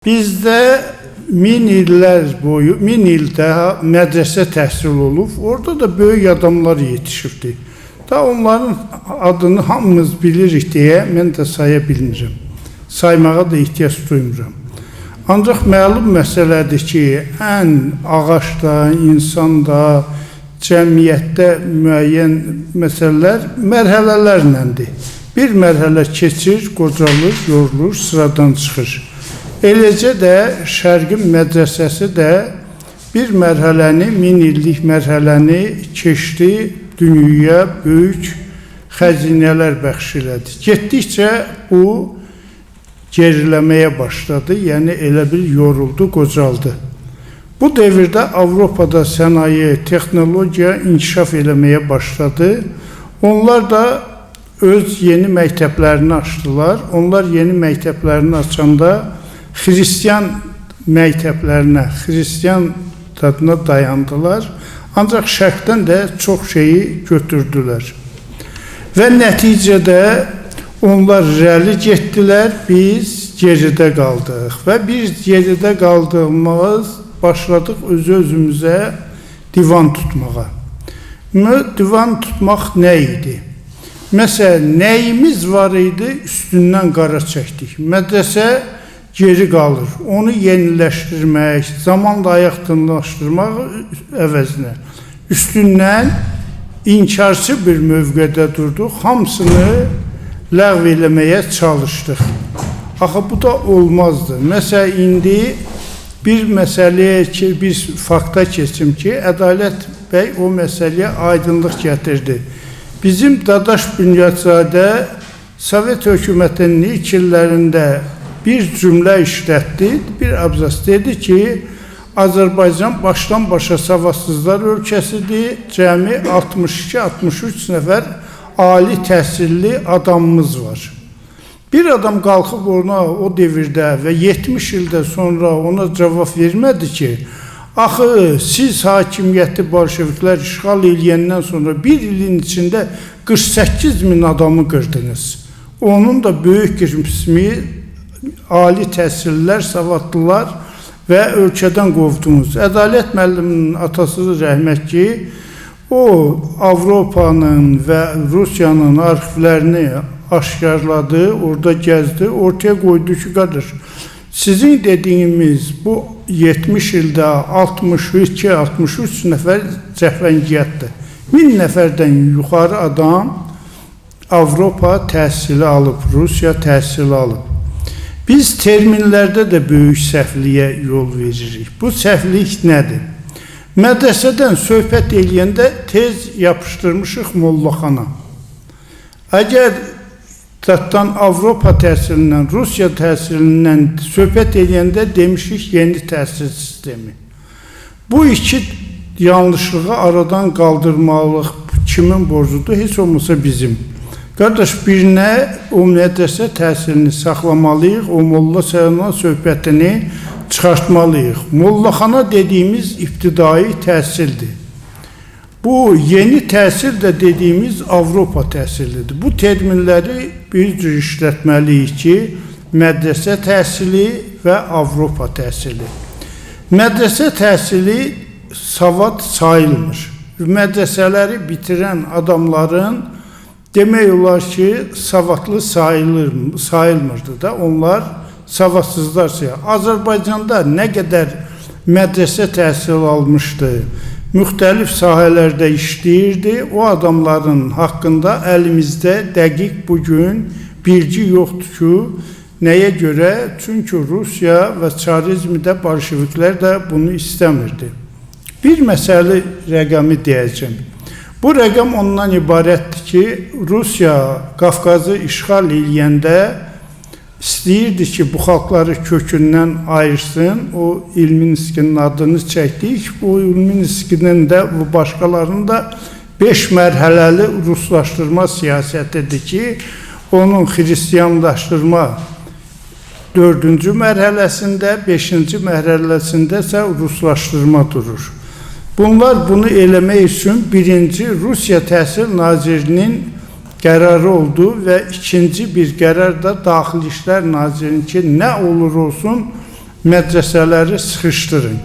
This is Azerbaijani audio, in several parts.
Bizdə min illər boyu, min ildə mədrəsə təhsil olub, orada da böyük adamlar yetişibdi. Da onların adını hamımız bilirik deyə mən də saya bilmirəm. Saymağa da ihtiyac duymuram. Ancaq məlum məsələdir ki, ən ağaçda, insanda, cəmiyyətdə müəyyən məsələlər mərhələlərləndir. Bir mərhələ keçir, qocalır, yorulur, sıradan çıxır. Eləcə də Şərqin mədrəsəsi də bir mərhələni, min illik mərhələni keçdi, dünyaya böyük xəzinələr bəxş elədi. Getdikcə bu geriləməyə başladı, yəni elə bil yoruldu, qocaldı. Bu dövrdə Avropada sənaye, texnologiya inkişaf eləməyə başladı. Onlar da öz yeni məktəblərini açdılar. Onlar yeni məktəblərini açanda Xristiyan məktəblərinə, Xristiyan tadına dayandılar. Ancaq şərqdən də çox şeyi götürdülər. Və nəticədə onlar irəli getdilər, biz geridə qaldıq. Və biz geridə qaldığımız başladıq özümüzə divan tutmağa. Divan tutmaq nə idi? Məsələn, nəyimiz var idi, üstündən qara çəkdik. Mədrəsə geri qalır. Onu yeniləşdirmək, zamanla ayaqdınlaşdırmaq əvəzinə üstündən inkarçı bir mövqedə durduq. Hamısını ləğv eləməyə çalışdıq. Axı, bu da olmazdı. Məsələn, indi bir məsələyə ki, biz fakta keçim ki, Ədalət bəy o məsələyə aydınlıq gətirdi. Bizim Dadaş Bünyadzadə Sovet hökumətinin ilk illərində bir cümlə işlətdi, bir abzas dedi ki, Azərbaycan başdan başa savadsızlar ölkəsidir, cəmi 62-63 nəfər ali təhsilli adamımız var. Bir adam qalxıb ona o devirdə və 70 ildə sonra ona cavab vermədi ki, axı, siz hakimiyyəti bolşeviklər işğal eləyəndən sonra bir ilin içində 48 min adamı qırdınız. Onun da böyük bir qismi ali təhsillilər, savadlılar və ölkədən qovdunuz. Ədalət müəlliminin atası rəhmətli, o Avropanın və Rusiyanın arxivlərini aşkarladı, orada gəzdi, ortaya qoydu ki, qadır. Sizin dediyimiz bu 70 ildə 62-63 nəfər cəfəngiyyətdir. 1000 nəfərdən yuxarı adam Avropa təhsili alıb, Rusiya təhsili alıb. Biz terminlərdə də böyük səhvliyə yol veririk. Bu səhvlik nədir? Mədrəsədən söhbət eləyəndə tez yapışdırmışıq mollaxana. Əgər zatdan Avropa təhsilindən, Rusiya təhsilindən söhbət eləyəndə demişik yeni təhsil sistemi. Bu iki yanlışlığı aradan qaldırmalıq kimin borcudur? Heç olmasa bizim. Qardaş, birinə o mədrəsə təhsilini saxlamalıyıq, o molla səhələ söhbətini çıxartmalıyıq. Mollaxana dediyimiz ibtidai təhsildir. Bu yeni təhsil də dediyimiz Avropa təhsilidir. Bu terminləri biz işlətməliyik ki, mədrəsə təhsili və Avropa təhsili. Mədrəsə təhsili savad sayılmır. Mədrəsələri bitirən adamların demək olar ki, savadlı sayılmırdı da, onlar savadsızlar sayılır. Azərbaycanda nə qədər mədrəsə təhsil almışdı, müxtəlif sahələrdə işləyirdi, o adamların haqqında əlimizdə dəqiq bugün bilgi yoxdur ki, nəyə görə? Çünki Rusiya və Çarizmdə bolşeviklər də bunu istəmirdi. Bir məsələ rəqəmi deyəcəm. Bu rəqəm ondan ibarətdir ki, Rusiya Qafqazı işğal eləyəndə istəyirdi ki, bu xalqları kökündən ayırsın. O İlminskinin adını çəkdik. Bu İlminskinin də, bu başqalarının da 5 mərhələli ruslaşdırma siyasətidir ki, onun xristiyanlaşdırma 4-cü mərhələsində, 5-ci mərhələsində isə ruslaşdırma durur. Bunlar bunu eləmək üçün birinci Rusiya Təhsil Nazirinin qərarı oldu və ikinci bir qərar da Daxili İşlər Nazirinin ki, nə olur olsun mədrəsələri sıxışdırın.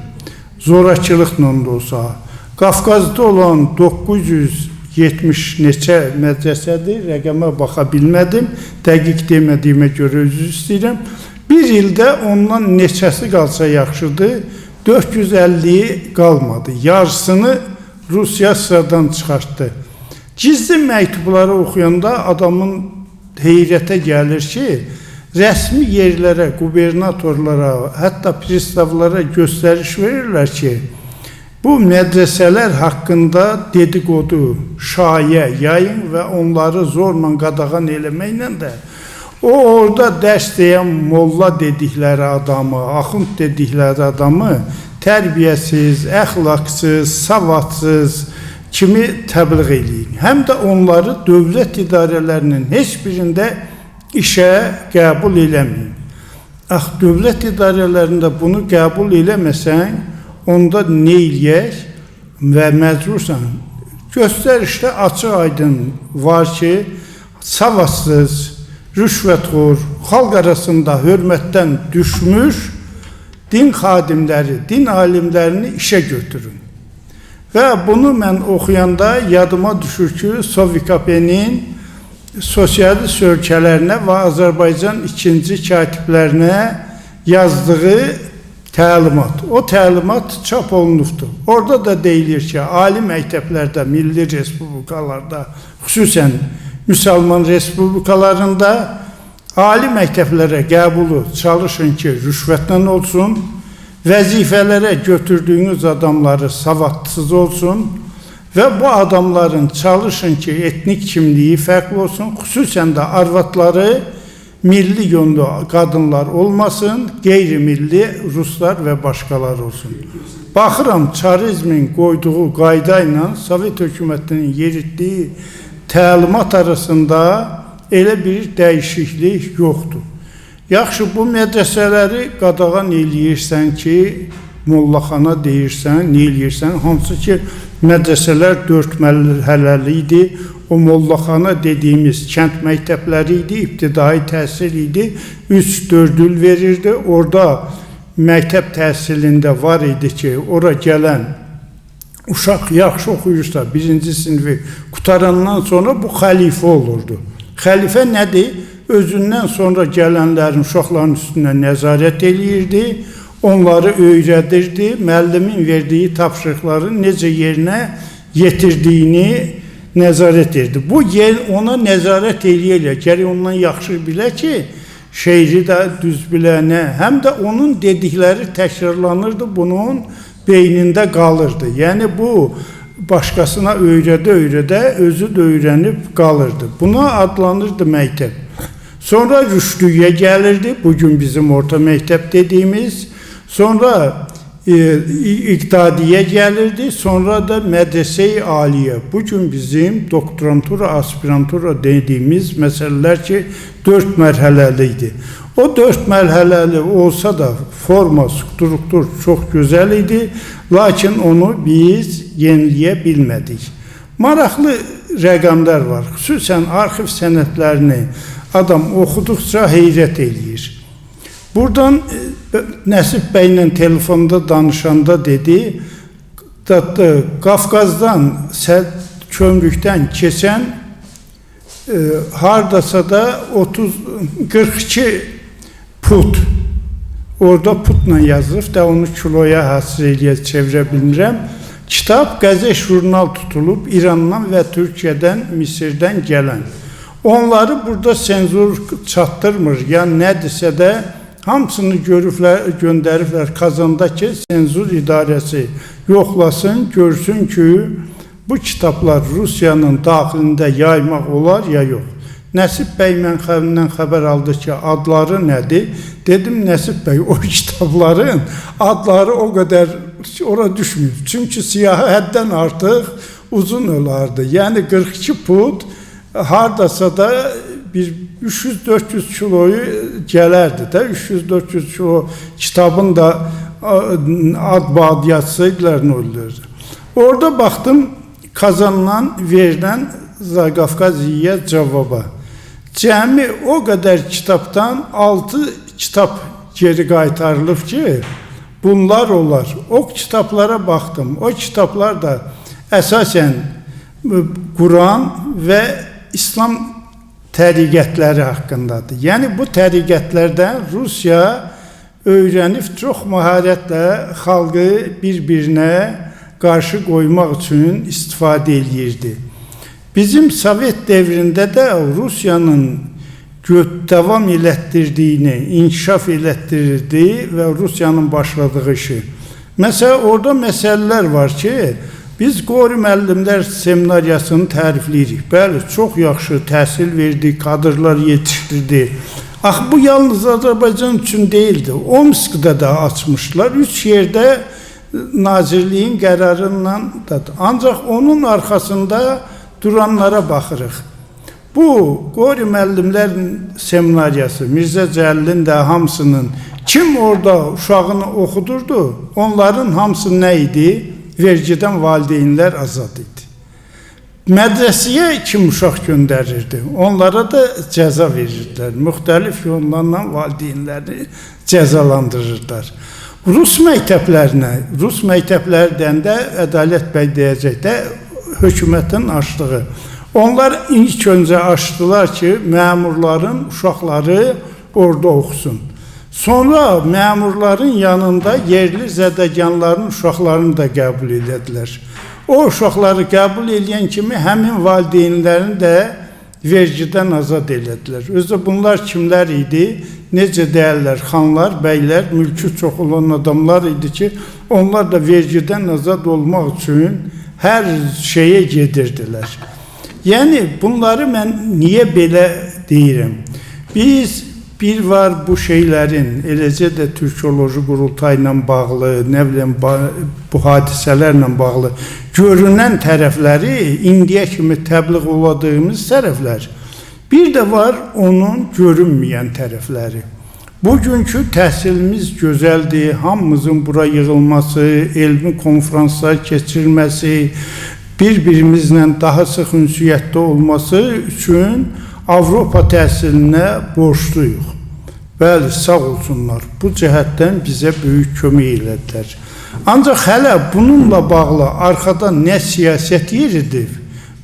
Zorakılıqla da olsa. Qafqazda olan 970 neçə mədrəsədir, rəqəmə baxa bilmədim, dəqiq demədiyimə görə üzr istəyirəm. Bir ildə ondan neçəsi qalsa yaxşıdır, 450-yi qalmadı. Yarısını Rusiya sıradan çıxartdı. Gizli məktubları oxuyanda adamın heyrətə gəlir ki, rəsmi yerlərə, qubernatorlara, hətta pristavlara göstəriş verirlər ki, bu mədrəsələr haqqında dedikodu, şayə, yayın və onları zorla qadağan eləməklə də o orada dərs deyən molla dedikləri adamı, axund dedikləri adamı tərbiyəsiz, əxlaqsız, savadsız kimi təbliğ edin. Həm də onları dövlət idarələrinin heç birində işə qəbul eləməyin. Dövlət idarələrində bunu qəbul eləməsən, onda nə eləyək və məcbursan. Göstərişdə açıq aydın var ki, savadsız, rüşvətxor, xalq arasında hörmətdən düşmüş din xadimləri, din alimlərini işə götürün. Və bunu mən oxuyanda yadıma düşür ki, Sovikapenin sosialist ölkələrinə və Azərbaycan ikinci katiblərinə yazdığı təlimat. O təlimat çap olunubdur. Orada da deyilir ki, ali məktəblərdə, milli respublikalarda, xüsusən müsəlman respublikalarında ali məktəblərə qəbulu çalışın ki, rüşvətlə olsun, vəzifələrə götürdüyünüz adamları savadsız olsun və bu adamların çalışın ki, etnik kimliyi fərqli olsun, xüsusən də arvadları milli yönlü qadınlar olmasın, qeyri-milli ruslar və başqalar olsun. Baxıram, çarizmin qoyduğu qayda ilə Sovet hökumətinin yeritdiyi təlimat arasında elə bir dəyişiklik yoxdur. Yaxşı, bu mədrəsələri qadağan eləyirsən ki, mollaxana deyirsən, nə eləyirsən? Hansı ki, mədrəsələr 4 mərhələli idi, o mollaxana dediyimiz kənd məktəbləri idi, ibtidai təhsil idi, 3-4 il verirdi. Orada məktəb təhsilində var idi ki, ora gələn uşaq yaxşı oxuyursa, 1-ci sinifi qutarandan sonra bu xəlifə olurdu. Xəlifə nədir? Özündən sonra gələnlərin, uşaqların üstünə nəzarət eləyirdi, onları öyrədirdi, müəllimin verdiyi tapşırıqları necə yerinə yetirdiyini nəzarət edirdi. Bu ona nəzarət eləyə, gərək ondan yaxşı bilə ki, şeiri də düz bilənə, həm də onun dedikləri təkrarlanırdı, bunun beynində qalırdı. Yəni bu başqasına öyrədə-öyrədə özü də öyrənib qalırdı. Buna adlanırdı məktəb. Sonra rüştüyə gəlirdi, bugün bizim orta məktəb dediyimiz, sonra iqtidaiyə gəlirdi, sonra da mədrəsə-i aliyə. Bugün bizim doktorantura, aspirantura dediyimiz məsələlər ki, 4 mərhələli idi. O 4 mərhələli olsa da forma, struktur çox gözəl idi, lakin onu biz yeniləyə bilmədik. Maraqlı rəqəmlər var, xüsusən arxiv sənədlərini adam oxuduqca heyrət eləyir. Buradan Nəsib bəylə telefonda danışanda dedi, Qafqazdan, kömrükdən keçən hardasa da 42 put, orada putla yazılıb da onu kiloya hasır eləyə çevirə bilmirəm. Kitab, qəzet, jurnal tutulub İrandan və Türkiyədən, Misirdən gələn. Onları burada senzur çatdırmır, yəni nədirsə də hamısını göndəriblər Kazanda ki, senzur idarəsi yoxlasın, görsün ki, bu kitablar Rusiyanın daxilində yaymaq olar ya yox. Nəsib bəy məndən xəbər aldı ki, adları nədir? Dedim, Nəsib bəy, o kitabların adları o qədər ora düşmür. Çünki siyahı həddən artıq uzun olardı. Yəni 42 put hardasa da bir 300-400 kiloyu gələrdi də, 300-400 kilo kitabın da ad-bad yazsaydılar nə olurdu. Orada baxdım, Kazandan verilən Zaqafqaziyə cavaba. Cəmi o qədər kitabdan 6 kitab geri qaytarılıb ki, bunlar olar. O kitablara baxdım. O kitablar da əsasən Quran və İslam təriqətləri haqqındadır. Yəni bu təriqətlərdən Rusiya öyrənib çox məharətlə xalqı bir-birinə qarşı qoymaq üçün istifadə edirdi. Bizim Sovet devrində də Rusiyanın davam elətdirdiyini, inkişaf elətdirirdi və Rusiyanın başladığı işi. Məsələn, orada məsələlər var ki, biz Qori müəllimlər seminariyasını tərifləyirik. Bəli, çox yaxşı təhsil verdi, kadrlar yetişdirdi. Axı, bu yalnız Azərbaycan üçün deyildi. Omsk'da da açmışlar. 3 yerdə nazirliyin qərarından da. Ancaq onun arxasında duranlara baxırıq. Bu, Qori müəllimlərin seminariyası, Mirzə Cəlilin də hamısının, kim orada uşağını oxudurdu, onların hamısı nə idi? Vergidən valideynlər azad idi. Mədrəsəyə kim uşaq göndərirdi? Onlara da cəza verirdilər. Müxtəlif yollarla valideynləri cəzalandırırlar. Rus məktəblərdən də Ədalət bəy deyəcək də hökumətin açdığı. Onlar ilk öncə açdılar ki, məmurların uşaqları orada oxusun. Sonra məmurların yanında yerli zədəganların uşaqlarını da qəbul edədilər. O uşaqları qəbul edən kimi həmin valideynlərini də vergidən azad elədilər. Özdə bunlar kimlər idi? Necə deyərlər? Xanlar, bəylər, mülkü çox olan adamlar idi ki, onlar da vergidən azad olmaq üçün hər şeyə gedirdilər. Yəni, bunları mən niyə belə deyirəm? Biz bir var bu şeylərin, eləcə də Türkoloji Qurultayı ilə bağlı, nə biləyim, bu hadisələrlə bağlı görünən tərəfləri, indiyə kimi təbliğ oladığımız tərəflər. Bir də var onun görünməyən tərəfləri. Bugünkü təhsilimiz gözəldir, hamımızın bura yığılması, elmi konferanslar keçirilməsi, bir-birimizlə daha sıx ünsiyyətdə olması üçün Avropa təhsilinə borçluyuq. Bəli, sağ olsunlar. Bu cəhətdən bizə böyük kömək elədilər. Ancaq hələ bununla bağlı arxada nə siyasət yeridir,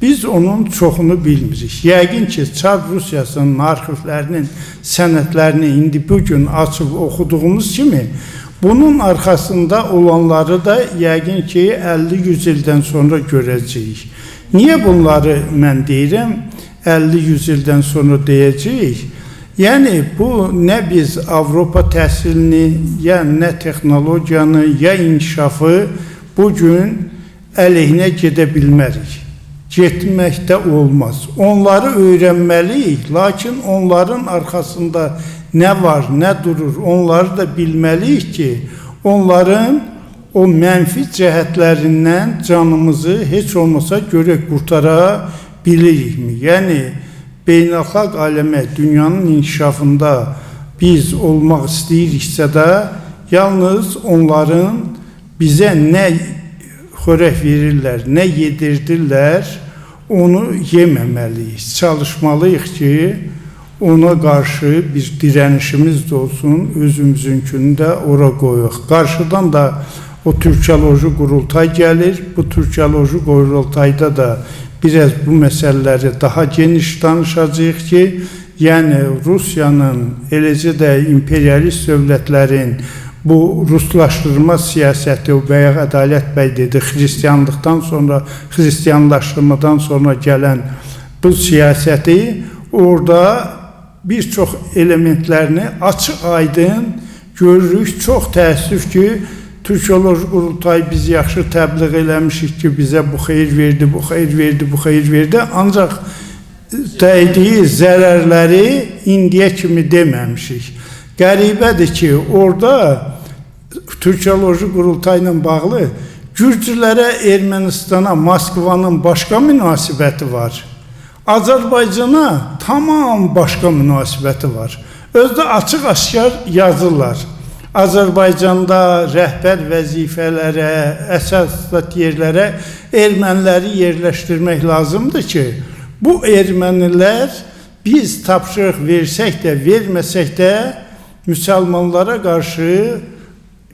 biz onun çoxunu bilmirik. Yəqin ki, Çar Rusiyasının arxivlərinin sənədlərini indi bugün açıb oxuduğumuz kimi, bunun arxasında olanları da yəqin ki, 50-100 ildən sonra görəcəyik. Niyə bunları mən deyirəm? 50-100 ildən sonra deyəcəyik. Yəni, bu nə biz Avropa təhsilini, ya nə texnologiyanı, ya inkişafı bugün əleyhinə gedə bilmərik. Getməkdə olmaz. Onları öyrənməliyik, lakin onların arxasında nə var, nə durur, onları da bilməliyik ki, onların o mənfi cəhətlərindən canımızı heç olmasa görək qurtara bilirikmi? Yəni, beynəlxalq aləmə, dünyanın inkişafında biz olmaq istəyiriksə də, yalnız onların bizə nə xörək verirlər, nə yedirdirlər, onu yeməməliyik. Çalışmalıyıq ki, ona qarşı bir dirənişimiz də olsun, özümüzünkünü də ora qoyuq. Qarşıdan da o Türkoloji Qurultay gəlir, bu Türkoloji Qurultayda da biraz bu məsələləri daha geniş danışacağıq ki, yəni Rusiyanın, eləcə də imperialist dövlətlərin bu ruslaşdırma siyasəti, bayaq Ədalət bəy dedi, xristianlıqdan sonra, xristianlaşdırmadan sonra gələn bu siyasəti orada bir çox elementlərini açıq-aydın görürük. Çox təəssüf ki, Türkoloji Qurultayı biz yaxşı təbliğ eləmişik ki, bizə bu xeyir verdi, bu xeyir verdi, bu xeyir verdi. Ancaq dəydiyi zərərləri indiyə kimi deməmişik. Qəribədir ki, orada Türkoloji Qurultayı ilə bağlı Gürcülərə, Ermənistana, Moskvanın başqa münasibəti var. Azərbaycana tamam başqa münasibəti var. Özdə açıq-aşkar yazırlar. Azərbaycanda rəhbər vəzifələrə, əsas yerlərə erməniləri yerləşdirmək lazımdır ki, bu ermənilər biz tapşırıq versək də, verməsək də müsəlmanlara qarşı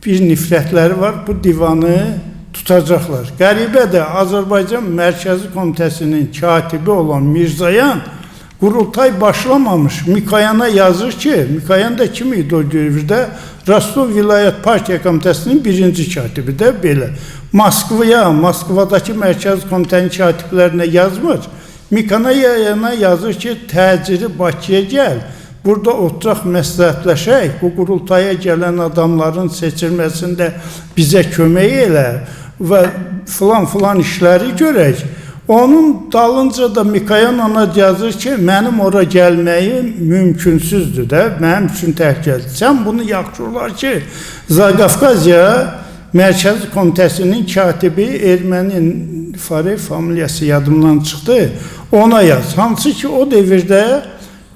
bir nifrətləri var. Bu divanı tutacaqlar. Qəribədir, Azərbaycan Mərkəzi Komitəsinin katibi olan Mirzayan qurultay başlamamış Mikoyana yazır ki, Mikoyan da kim idi o dövrdə? Rostov Vilayət Partiya Komitəsinin birinci katibi də belə. Moskvadakı Mərkəzi Komitənin katiblərinə yazmır. Mikoyana yazır ki, təcili Bakıya gəl, burada oturaq məsləhətləşək, bu qurultaya gələn adamların seçilməsində bizə kömək elə və filan işləri görək. Onun dalınca da Mikoyan ona yazır ki, mənim ora gəlməyim mümkünsüzdür də, mənim üçün təhlükəlidir. Sən bunu yaxşı olar ki, Zaqafqaziya Mərkəzi Komitəsinin katibi erməni Farev familiyası yadımdan çıxdı, ona yaz. Hansı ki, o devirdə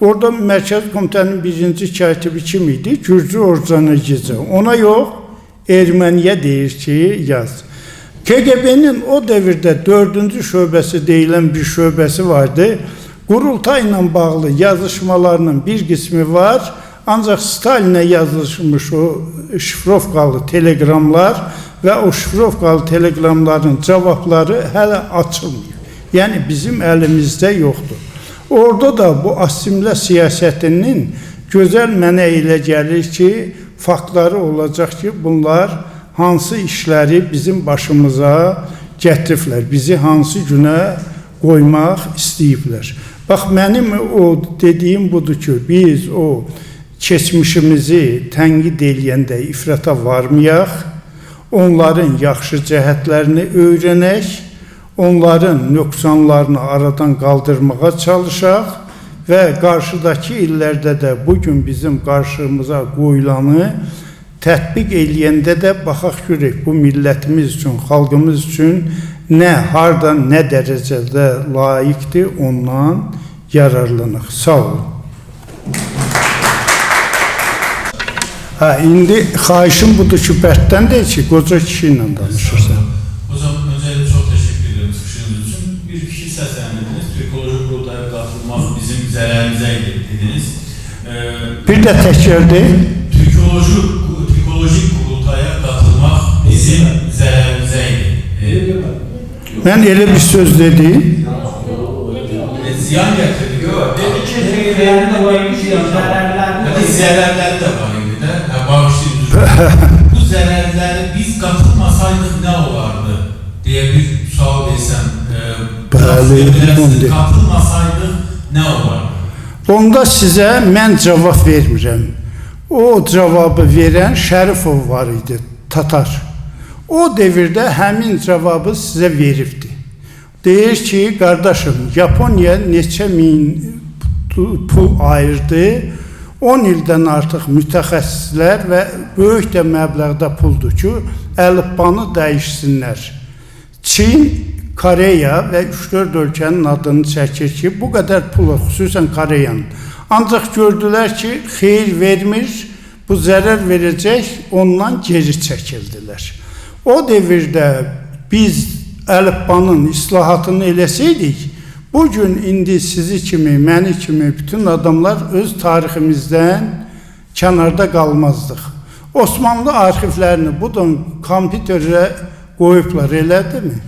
orada Mərkəzi Komitənin birinci katibi kim idi? Gürcü Orcanagizə. Ona yox, erməniyə deyir ki, yaz. KGB'nin o devirdə 4-cü şöbəsi deyilən bir şöbəsi vardı. Qurultayla bağlı yazışmalarının bir qismi var. Ancaq Stalinə yazılmış o şifrovkalı telegramlar və o şifrovkalı telegramların cavabları hələ açılmıyor. Yəni bizim əlimizdə yoxdur. Orada da bu assimlə siyasətinin gözəl mənə elə gəlir ki, faktları olacaq ki, bunlar hansı işləri bizim başımıza gətiriblər, bizi hansı günə qoymaq istəyiblər. Bax, mənim o dediyim budur ki, biz o keçmişimizi tənqid eləyəndə ifrata varmayaq, onların yaxşı cəhətlərini öyrənək, onların nöqsanlarını aradan qaldırmağa çalışaq və qarşıdakı illərdə də bugün bizim qarşımıza qoyulanı tətbiq eləyəndə də baxaq görək, bu millətimiz üçün, xalqımız üçün nə, harda, nə dərəcədə layiqdir, ondan yararlanıq. Sağ olun. İndi xahişim budur ki, Bərtdən deyil ki, qoca kişi ilə danışırsan. Hocam, öncəliklə çox təşəkkür ederim çıxışınız üçün. Bir fikir səsləndirdiniz, Türkoloji qurultaya qatılmaq bizim zərərimizə dediniz. Bir də təkrar deyil. Türkolojik qurultaya qatılmaq bizim zərərimizə idi. Mən elə bir söz dedim. Ziyan gətirdik. Dedi ki, zərərlərdə var idi, zərərləri də var idi də. Bu zərərləri biz qatılmasaydıq nə olardı deyə bir sual versəm. Qatılmasaydıq nə olardı? Onda sizə mən cavab vermirəm. O cavabı verən Şərifov var idi, Tatar. O devirdə həmin cavabı sizə veribdi. Deyir ki, qardaşım, Yaponiya neçə min pul ayırdı, 10 ildən artıq mütəxəssislər və böyük də məbləğdə puldur ki, əlifbanı dəyişsinlər. Çin, Koreya və 3-4 ölkənin adını çəkir ki, bu qədər pulu, xüsusən Koreyanın. Ancaq gördülər ki, xeyir vermir, bu zərər verəcək, ondan geri çəkildilər. O devirdə biz əlifbanın islahatını eləsəydik, bugün indi sizi kimi, məni kimi bütün adamlar öz tariximizdən kənarda qalmazdıq. Osmanlı arxivlərini budan kompüterə qoyublar, elədir mi?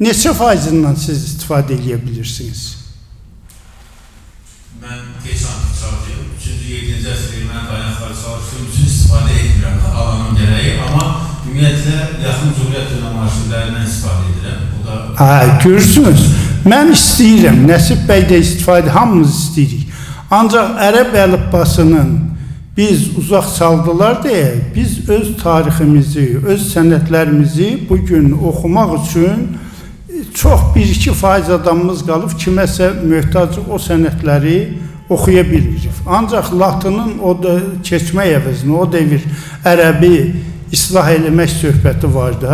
Neçə faizindən siz istifadə edə bilirsiniz? Mən geç antik çalışıyorum. 3-7-ci əsr erməni qaynaqları çalışdığım üçün istifadə etmirəm alanın gərəyi, amma ümumiyyətlə yaxın Cumhuriyyət dönəm arşivlərindən istifadə edirəm. Görürsünüz, mən istəyirəm, Nəsib bəy də istifadə, hamımız istəyirik. Ancaq ərəb əlifbasının biz uzaq saldılar deyə, biz öz tariximizi, öz sənətlərimizi bugün oxumaq üçün çox 1-2% adamımız qalıb, kiməsə möhtac o sənətləri oxuya bilmirik. Ancaq Latının o da keçmək əvəzinə, o devir ərəbi islah eləmək söhbəti vardı.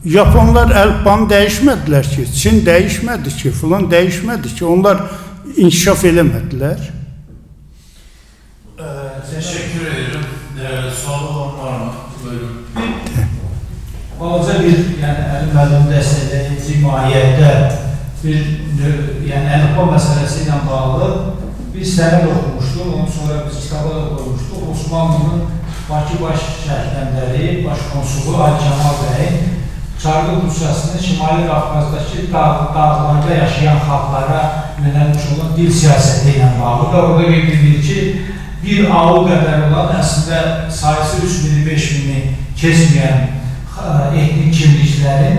Yaponlar əlifbanı dəyişmədilər ki, Çin dəyişmədi ki, filan dəyişmədi ki, onlar inkişaf eləmədilər. Teşekkür ederim. Sual olan var mı? Buyurun. Balaca bir, yəni əlim dəstəkləyici mahiyyətdə bir, yəni əlifba məsələsi ilə bağlı bir sənəd oxumuşduq, ondan sonra biz kitaba da qoymuşduq. O Osmanlının Bakı baş şərhləndəri, baş konsulu Ali Kemal bəyin Çarqı Rusiyasının Şimali Qafqazdakı dağlarda yaşayan xalqlara yönəlmiş olan dil siyasəti ilə bağlı və orada qeyd edilir ki, bir AU qədər olan əslində sayısı 3000-5000-ni keçməyən etnik kimliklərin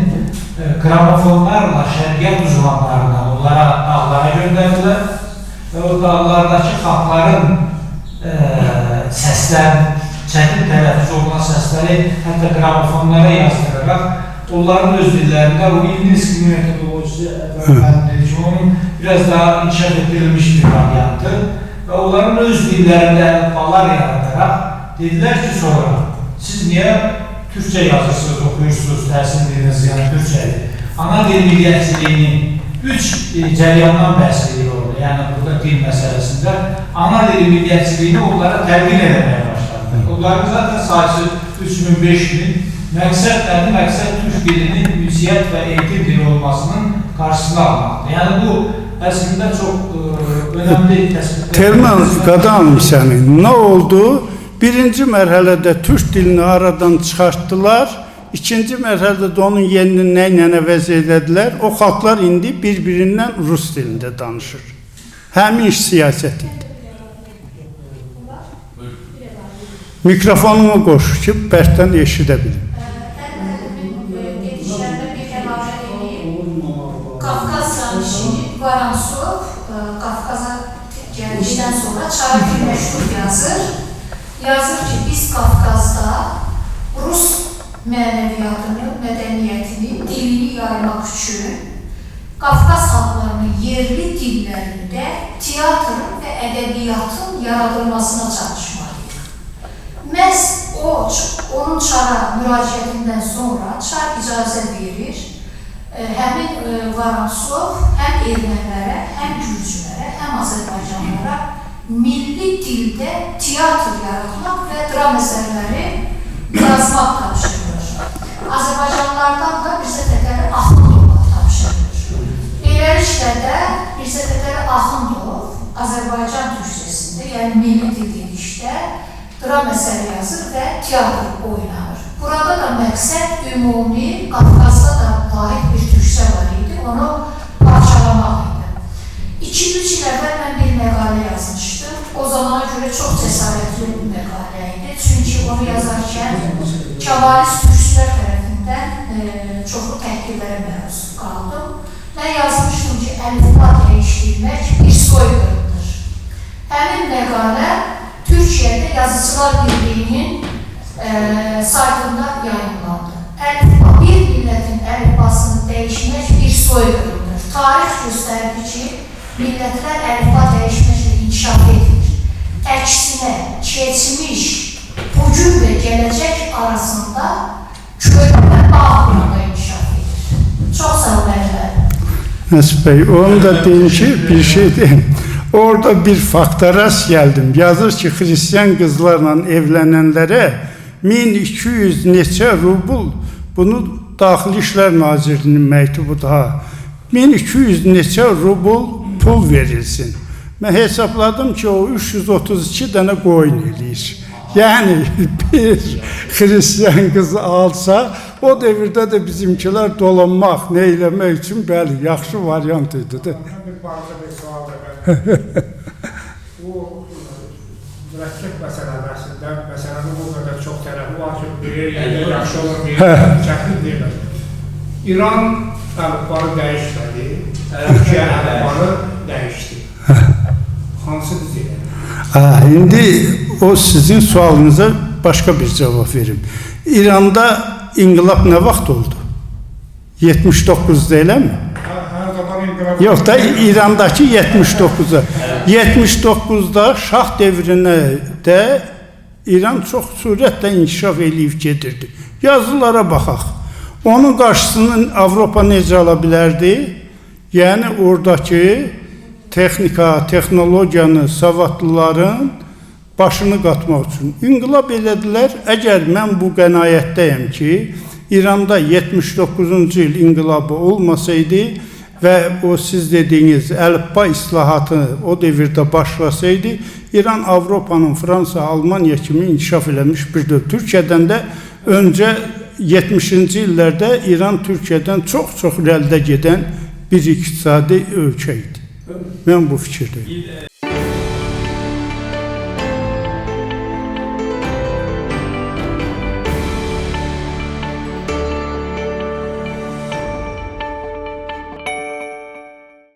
gramofonlarla şərqiyyat uzmanlarına, onlara dağlara göndərdilər və o dağlardakı xalqların səslər, çətin tələffüz olunan səsləri hətta gramofonlara yazdıraraq onların öz dillərində o İngiliz metodolojisi onun biraz daha inkişaf etdirilmiş bir variantı və onların öz dillərində əlifbalar yaradaraq dedilər ki, sonra siz niyə Türkçe yazırsınız, okuyursunuz, təhsil diliniz, yəni Türkçedir. Ana dil milliyyətçiliyini 3 cəryandan bəhs edir orada, yəni burada dil məsələsində ana dil milliyyətçiliyini onlara təlqin edəməyə başladı. Onların zaten sayısı 3000-5000, məqsəd nədir? Məqsəd Türk dilinin ünsiyyət və eğitim dili olmasının qarşısını almaqdır. Yəni bu əslində çox önemli təsbitlər. Telman Qadanım sənin, nə oldu? Birinci mərhələdə Türk dilini aradan çıxartdılar, ikinci mərhələdə onun yerini nə əvəz edədilər. O xalqlar indi bir-birindən Rus dilində danışır. Həmin iş siyasət idi. Mikrofonumu qoş ki, bərkdən eşidə bilim. Kafkas Sanışini Varansov, Kafkas'a gelişten sonra Çarkı meşhur yazır. Yazır ki biz Kafkas'da Rus mənəviyyatını, mədəniyyətini, dilini yaymaq üçün Kafkas xalqlarının yerli dillərində teatrın və ədəbiyyatın yaradılmasına çalışmalıyıq. Məhz onun Çara müraciətindən sonra Çar icazə verir. Həmin Varansov həm ermənilərə, həm gürcülərə, həm Azərbaycanlara milli dildə teatr yaratmaq və dram əsərləri yazmaq tapşırılır. Azərbaycanlılardan da Mirzə Fətəli Axundova tapşırılır. Beləliklə də Mirzə Fətəli Axundov Azərbaycan türkçəsində, yəni milli dil dedikdə dram əsəri yazır və teatr oynanır. Burada da məqsəd ümumi, Qafqazda da vahid bir türkçə var idi, onu parçalamaq idi. 2-3 il əvvəl mən bir məqalə yazmışdım. O zamana görə çox cəsarətli bir məqalə idi. Çünki onu yazarkən kavalist türkçülər tərəfindən çoxlu təhqirlərə məruz qaldım. Mən yazmışdım ki, əlifba dəyişdirmək bir soyqırımdır. Həmin məqalə Türkiyədə Yazıçılar Birliyinin saytında yayınlandı. Əlifba, bir millətin əlifbasını dəyişmək bir soyqırımdır. Tarix göstərdi ki, millətlər əlifba dəyişməklə inkişaf edir. Əksinə, keçmiş, bugün və gələcək arasında köhnə bağ burada inkişaf edir. Çox sağ olun əvvəl. Nəsib bəy, onu da deyim ki, bir şey deyim. Orada bir fakta rast geldim. Yazır ki, Hristiyan qızlarla evlənənlərə 1200 neçə rubl, bunu Daxili İşlər Nazirliyinin məktubu daha, 1200 neçə rubl pul verilsin. Mən hesapladım ki, o 332 dənə qoyun eləyir. Yəni, bir Hristiyan qızı alsa, o devirdə də bizimkilər dolanmaq, nə eləmək üçün, bəli, yaxşı variant idi. Bir bazı bir sual da bu mürəkkəb məsələsində, məsələnin bu qədər çox tərəfi var ki, biri yaxşı olur, biri çətin deyil. İran əlifbanı dəyişmədi, Türkiyə əlifbanı dəyişdi. Hansı deyil? İndi o sizin sualınıza başka bir cevap verim. İran'da inqilab ne vaxt oldu? 79'da elə mi? Hər zaman inqilab... Yox da İrandakı 79'da. 79'da şah devrine de İran çox sürətlə inkişaf eləyib gedirdi. Yazılara baxaq. Onun qarşısını Avropa necə ala bilərdi? Yəni oradakı texnika, texnologiyanı, savadlıların başını qatmaq üçün inqilab elədilər. Əgər mən bu qənaətdəyəm ki, İranda 79-cu il inqilabı olmasaydı və o siz dediyiniz əlifba islahatı o devirdə başlasaydı, İran Avropanın Fransa, Almanya kimi inkişaf eləmiş bir dövlət. Türkiyədən də öncə 70-ci illərdə İran Türkiyədən çox irəlidə gedən bir iqtisadi ölkə idi. Mən bu fikirdeyim.